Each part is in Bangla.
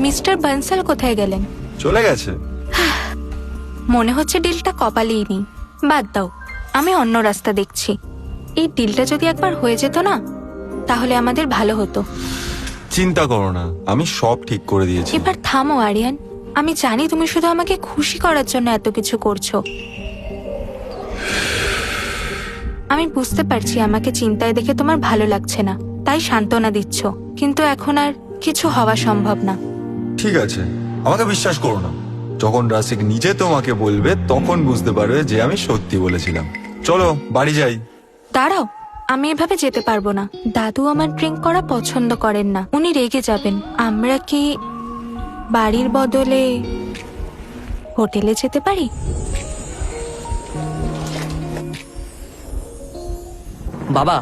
মিস্টার বানসাল কোথায় গেলেন? চলে গেছে। মনে হচ্ছে ডিলটা কপালেই নেই। বাদ দাও, আমি অন্য রাস্তা দেখছি। এই ডিলটা যদি একবার হয়ে যেত না, তাহলে আমাদের ভালো হতো। চিন্তা করো না, আমি সব ঠিক করে দিয়েছি। এবার থামো আরিয়ান। আমি জানি তুমি শুধু আমাকে খুশি করার জন্য এত কিছু করছো। আমি বুঝতে পারছি আমাকে চিন্তায় দেখে তোমার ভালো লাগছে না, তাই সান্ত্বনা দিচ্ছ। কিন্তু এখন আর কিছু হওয়া সম্ভব না। ঠিক আছে, আমাকে বিশ্বাস করো না। যখন রাসিক নিজে তোমাকে বলবে তখন বুঝতে পারবে যে আমি সত্যি বলেছিলাম। চলো বাড়ি যাই। দাঁড়াও, আমি এভাবে যেতে পারবো না। দাদু আমার ড্রিঙ্ক করা পছন্দ করেন না, উনি রেগে যাবেন। আমরা কি বাড়ির বদলে হোটেলে যেতে পারি? বাবা,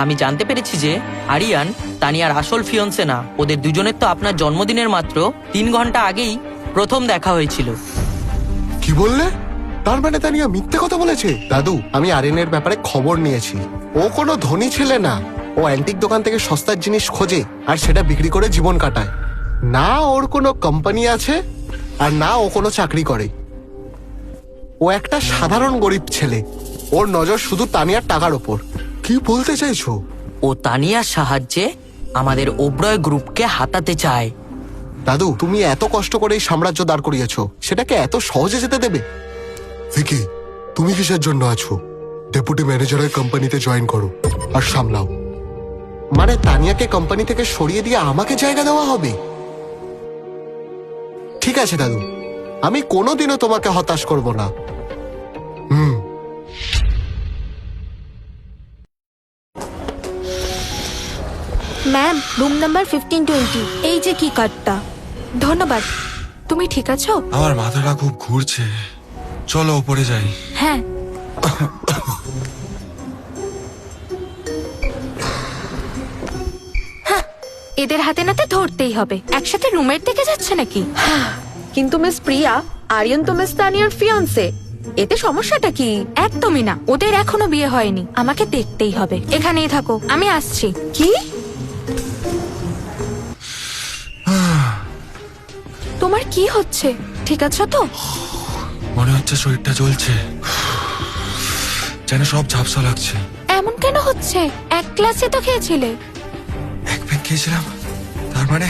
আমি জানতে পেরেছি যে আরিয়ান তানিয়ার আসল ফিয়ন্সে না। ওদের দুজনের তো আপনার জন্মদিনের মাত্র 3 ঘন্টা আগেই প্রথম দেখা হয়েছিল। কি বললে? তার মানে তানিয়া মিথ্যে কথা বলেছে? দাদু, আমি আরিয়ানের ব্যাপারে খবর নিয়েছি। ও কোনো ধনী ছেলে না। ও অ্যান্টিক দোকান থেকে সস্তার জিনিস খোঁজে আর সেটা বিক্রি করে জীবন কাটায়। না ওর কোনো কোম্পানি আছে, আর না ও কোনো চাকরি করে। ও একটা সাধারণ গরিব ছেলে। ওর নজর শুধু তানিয়ার টাকার ওপর। কি বলতে চাইছো? ও তানিয়ার সাহায্যে আমাদের ওবরয় গ্রুপকে হাতাতে চায়। দাদু, তুমি এত কষ্ট করে এই সাম্রাজ্য দাঁড় করিয়েছো, সেটাকে এত সহজে যেতে দেবে? ভিকি, তুমি কিসের জন্য আছো? ডেপুটি ম্যানেজারের কোম্পানিতে জয়েন করো আর সামলাও। মানে তানিয়াকে কোম্পানি থেকে সরিয়ে দিয়ে আমাকে জায়গা দেওয়া হবে? ঠিক আছে দাদু, আমি কোনোদিনও তোমাকে হতাশ করব না। Ma'am, room number 1520। এই যে কি কার্ডটা। ধন্যবাদ। তুমি ঠিক আছো? আমার মাথাটা খুব ঘুরছে, চলো উপরে যাই। হ্যাঁ। হ্যাঁ, এদের হাতে নাতে ধরতেই হবে। একসাথে রুমের দিকে যাচ্ছে নাকি? কিন্তু মিস প্রিয়া, আরিয়ান তো মিস তানিয়ার ফিয়ান্সে। এতে সমস্যাটা কি? একদমই না, ওদের এখনো বিয়ে হয়নি। আমাকে দেখতেই হবে। এখানেই থাকো, আমি আসছি। কি? তোমার কি হচ্ছে? ঠিক আছো তো? মনে হচ্ছে শরীরটা জ্বলছে, যেন সব ঝাপসা লাগছে। এমন কেন হচ্ছে? এক গ্লাসে তো খেয়েছিলে। এক প্যাক খেয়েছিলাম, তার মানে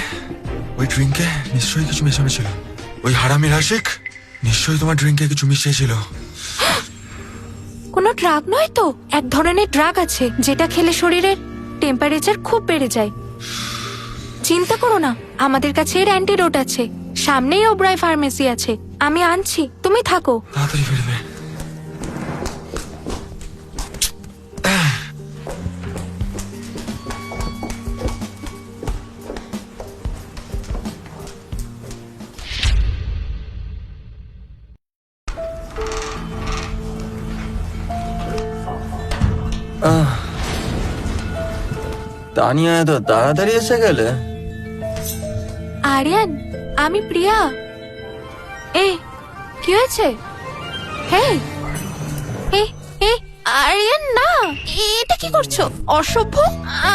ওই ড্রিঙ্কে নিশ্চয়ই কিছু মেশানো ছিল। ওই হারামি রাশিক নিশ্চয়ই তোমার ড্রিঙ্কে কিছু মিশিয়েছিল। কোনো ড্রাগ নয় তো? এক ধরনের ড্রাগ আছে যেটা খেলে শরীরের টেম্পারেচার খুব বেড়ে যায়। চিন্তা করো না, আমাদের কাছে এর অ্যান্টিডোট আছে। সামনেই ওবরায় ফার্মেসি আছে, আমি আনছি। তুমি থাকো। তাড়াতাড়ি ফিরবে। তানিয়া এত তাড়াতাড়ি এসে গেলে? আরিয়ান, আমি প্রিয়া। এ কি হয়েছে? হে এ এ আরিয়ান, না, এটা কি করছো? অসভ্য!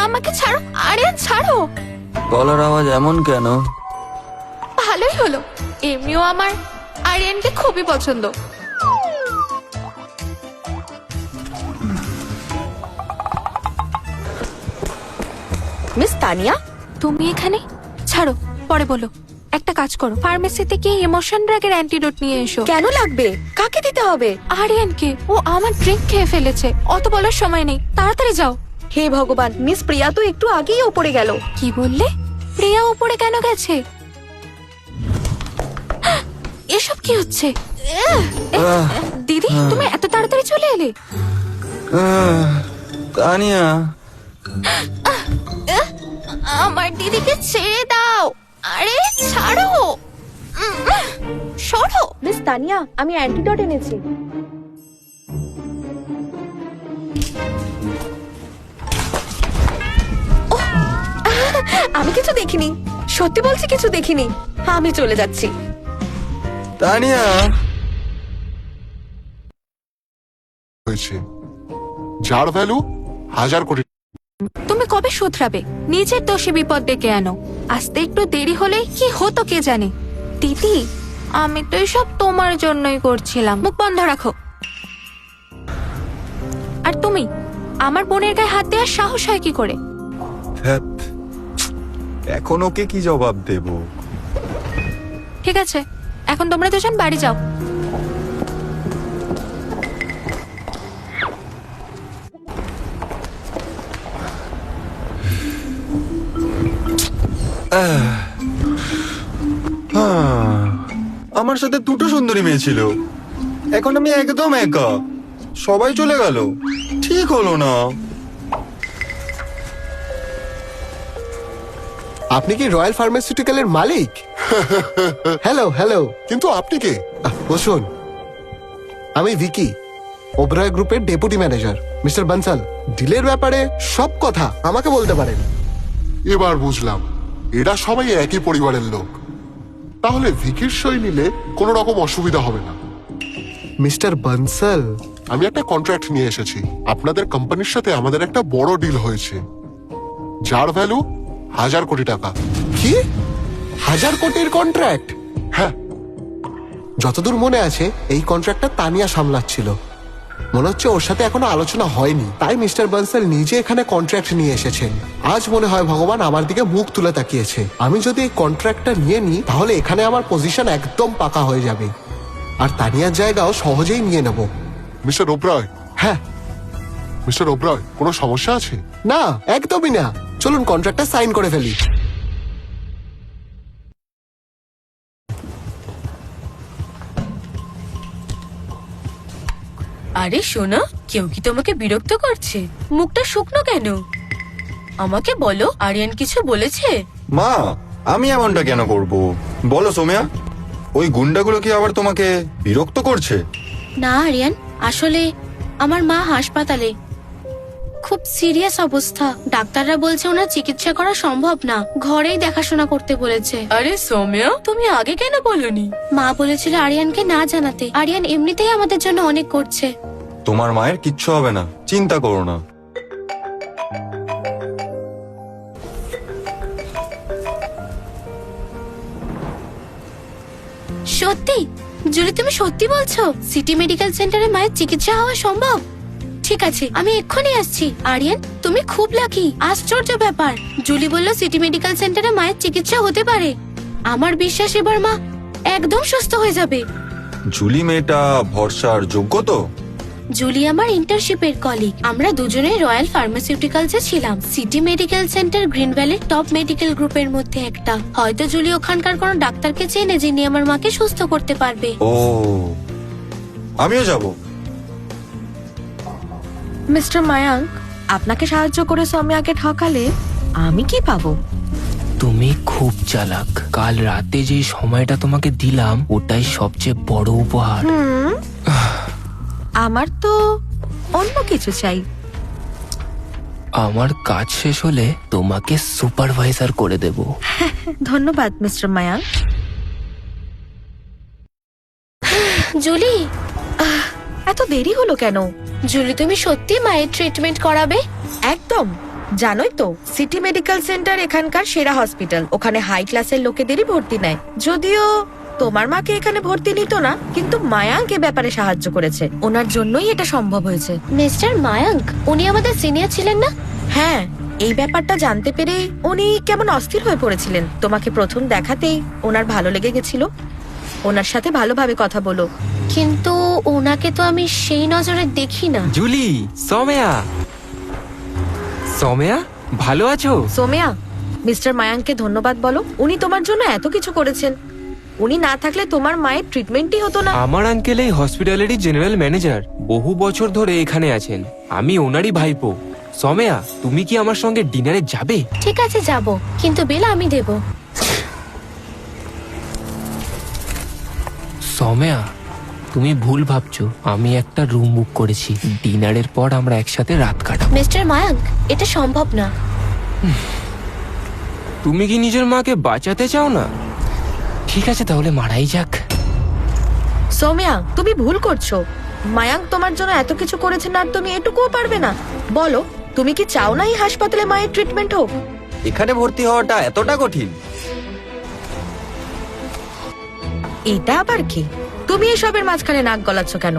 আমাকে ছাড়ো আরিয়ান, ছাড়ো। গলার আওয়াজ এমন কেন? ভালোই হলো, এমনিও আমার আরিয়ানকে খুবই পছন্দ। মিস তানিয়া, তুমি এখানে? ছাড়ো, পরে বলো। একটা কাজ করো, ফার্মেসিতে গিয়ে ইমোশন ড্রাগের অ্যান্টিডোট নিয়ে এসো। কেন লাগবে? কাকে দিতে হবে? আরিয়ানকে। ও আমার ড্রিঙ্ক খেয়ে ফেলেছে। অত বলার সময় নেই, তাড়াতাড়ি যাও। হে ভগবান, মিস প্রিয়া তো একটু আগেই ওপরে গেল। কি বললে? প্রিয়া উপরে কেন গেছে? এসব কি হচ্ছে? দিদি, তুমি এত তাড়াতাড়ি চলে এলে? তানিয়া, আমার দিদিকে ছেড়ে দাও। আরে ছাড়ো, সরো। মিস তানিয়া, আমি অ্যান্টিডোট এনেছি। আমি কিছু দেখিনি, সত্যি বলছি কিছু দেখিনি। আমি চলে যাচ্ছি। তানিয়া। হয়েছে যার ভ্যালু 1000 কোটি। তুমি কবে শুধরাবে? নিজের দোষে বিপদ ডেকে আনো। আসতে একটু দেরি হলে কি হতো কে জানে। দিদি, আমি তো এসব তোমার জন্যই করছিলাম। মুখ বন্ধ রাখো। আর তুমি আমার বোনের গায়ে হাত দেওয়ার সাহস হয় কি করে? ধ্যাৎ, এখন ওকে কি জবাব দেব? ঠিক আছে, এখন তোমরা দুজন বাড়ি যাও। আমার সাথে দুটো সুন্দরী মেয়ে ছিল, এখন আমি একদম একা। সবাই চলে গেল, ঠিক হলো না। আপনি কি রয়্যাল ফার্মাসিউটিক্যালের মালিক? Hello hello. কিন্তু আপনি কে? বসুন। আমি ভিকি, ওবরয় গ্রুপের ডেপুটি ম্যানেজার। মিস্টার বানসাল, ডিলের ব্যাপারে সব কথা আমাকে বলতে পারেন। এবার বুঝলাম, এরা সবাই একই পরিবারের লোক। তাহলে ভিকির সই নিলে কোনো রকম অসুবিধা হবে না। মিস্টার বানসাল, আমি একটা কন্ট্রাক্ট নিয়ে এসেছি। আপনাদের কোম্পানির সাথে আমাদের একটা বড় ডিল হয়েছে, যার ভ্যালু 1000 কোটি টাকা। কি 1000 কোটির কন্ট্রাক্ট? হ্যাঁ, যতদূর মনে আছে এই কন্ট্রাক্টটা তানিয়া সামলাচ্ছিল। মনে হচ্ছে ওর সাথে এখনো আলোচনা হয়নি, তাই মিস্টার বানসাল নিজে এখানে কন্ট্রাক্ট নিয়ে এসেছেন। আজ মনে হয় ভগবান আমার দিকে মুখ তুলে তাকিয়েছে। আমি যদি এই কন্ট্রাক্টটা নিয়ে নিই তাহলে এখানে আমার পজিশন একদম পাকা হয়ে যাবে, আর তানিয়ার জায়গাও সহজেই নিয়ে নেব। মিস্টার ওবরয়। হ্যাঁ। মিস্টার ওবরয়, কোনো সমস্যা আছে? না, একদমই না। চলুন কন্ট্রাক্টটা সাইন করে ফেলি। আরে শোনো, কেউ কি তোমাকে বিরক্ত করছে? মুখটা শুকনো কেন? আমাকে বলো, আরিয়ান কিছু বলেছে? মা, আমি এমনটা কেন করব? বলো সোমিয়া, ওই গুন্ডাগুলো কি আবার তোমাকে বিরক্ত করছে? না আরিয়ান, আসলে আমার মা হাসপাতালে, খুব সিরিয়াস অবস্থা। ডাক্তাররা বলছে ওনার চিকিৎসা করা সম্ভব না, ঘরেই দেখাশোনা করতে বলেছে। আরে সৌম্য, তুমি আগে কেন বলনি? মা বলেছিল আরিয়ানকে না জানাতে। আরিয়ান এমনিতেই আমাদের জন্য অনেক করছে। তোমার মায়ের কিচ্ছু হবে না, চিন্তা করো না। সত্যি? জুলি, তুমি সত্যি বলছো? সিটি মেডিকেল সেন্টারে মায়ের চিকিৎসা হওয়া সম্ভব? ঠিক আছে, আমি এক্ষুনি আসছি। আরিয়ান, তুমি খুব লাকি। আশ্চর্য ব্যাপার, জুলি বলল সিটি মেডিকেল সেন্টারে মায়ের চিকিৎসা হতে পারে। আমার বিশ্বাস এবার মা একদম সুস্থ হয়ে যাবে। জুলি মেয়েটা ভরসার যোগ্য তো? জুলি আমার ইন্টার্নশিপের কলিগ। আমরা দুজনেই রয়্যাল ফার্মাসিউটিক্যালসে ছিলাম। সিটি মেডিকেল সেন্টার গ্রিন ভ্যালির টপ মেডিকেল গ্রুপের মধ্যে একটা। হয়তো জুলি ওখানকার কোনো ডাক্তারকে চেনে যিনি আমার মাকে সুস্থ করতে পারবে। ও, আমিও যাব। মিস্টার মায়াঙ্ক, আপনাকে সাহায্য করে সৌম্যাকে ঠকালে আমি কি পাবো? তুমি খুব চালাক। কাল রাতে যে সময়টা তোমাকে দিলাম ওটাই সবচেয়ে বড় উপহার। আমার তো অন্য কিছু চাই। আমার কাজ শেষ হলে তোমাকে সুপারভাইজার করে দেব। ধন্যবাদ মিস্টার মায়াঙ্ক। জুলি, এত দেরি হলো কেন? জুলি, তুমি সত্যি মায়ের ট্রিটমেন্ট করাবে? একদম। জানোই তো, সিটি মেডিকেল সেন্টার এখানকার সেরা হসপিটাল। ওখানে হাই ক্লাসের লোকেদেরই ভর্তি নেয়। যদিও তোমার মাকে এখানে ভর্তি নিত না, কিন্তু মায়াঙ্ক এ ব্যাপারে সাহায্য করেছে। ওনার জন্যই এটা সম্ভব হয়েছে। মিস্টার মায়াঙ্ক, উনি আমাদের সিনিয়র ছিলেন না? হ্যাঁ, এই ব্যাপারটা জানতে পেরে উনি কেমন অস্থির হয়ে পড়েছিলেন। তোমাকে প্রথম দেখাতেই ওনার ভালো লেগে গেছিল। ওনার সাথে ভালোভাবে কথা বলো। কিন্তু ওনাকে তো আমি সেই নজরে দেখি না। জুলি, সৌম্যা। সৌম্যা, ভালো আছো? সোমিয়া, মিস্টার মায়াঙ্ককে ধন্যবাদ বলো। উনি তোমার জন্য এত কিছু করেছেন। উনি না থাকলে তোমার মায়ের ট্রিটমেন্টই হতো না। আমার আঙ্কেল এই হসপিটালেরই জেনারেল ম্যানেজার, বহু বছর ধরে এখানে আছেন। আমি ওনারই ভাইপো। সৌম্যা, তুমি কি আমার সঙ্গে ডিনারে যাবে? ঠিক আছে, যাব, কিন্তু বিল আমি দেব। সৌম্যা, তুমি ভুল ভাবছো। আমি একটা রুম বুক করেছি। ডিনারের পর আমরা একসাথে রাত কাটাবো। মিস্টার মায়াঙ্ক, এটা সম্ভব না। তুমি কি নিজের মাকে বাঁচাতে চাও না? ঠিক আছে, তাহলে মারাই যাক। সোমিয়া, তুমি ভুল করছো। মায়াঙ্ক তোমার জন্য এত কিছু করেছেন আর তুমি এটুকুও পারবে না? বলো, তুমি কি চাও না এই হাসপাতালে মায়ের ট্রিটমেন্ট হোক? এখানে ভর্তি হওয়াটা এতটা কঠিন? এটা আবার কি? তুমি এসবের মাঝখানে নাক গলাচ্ছ কেন?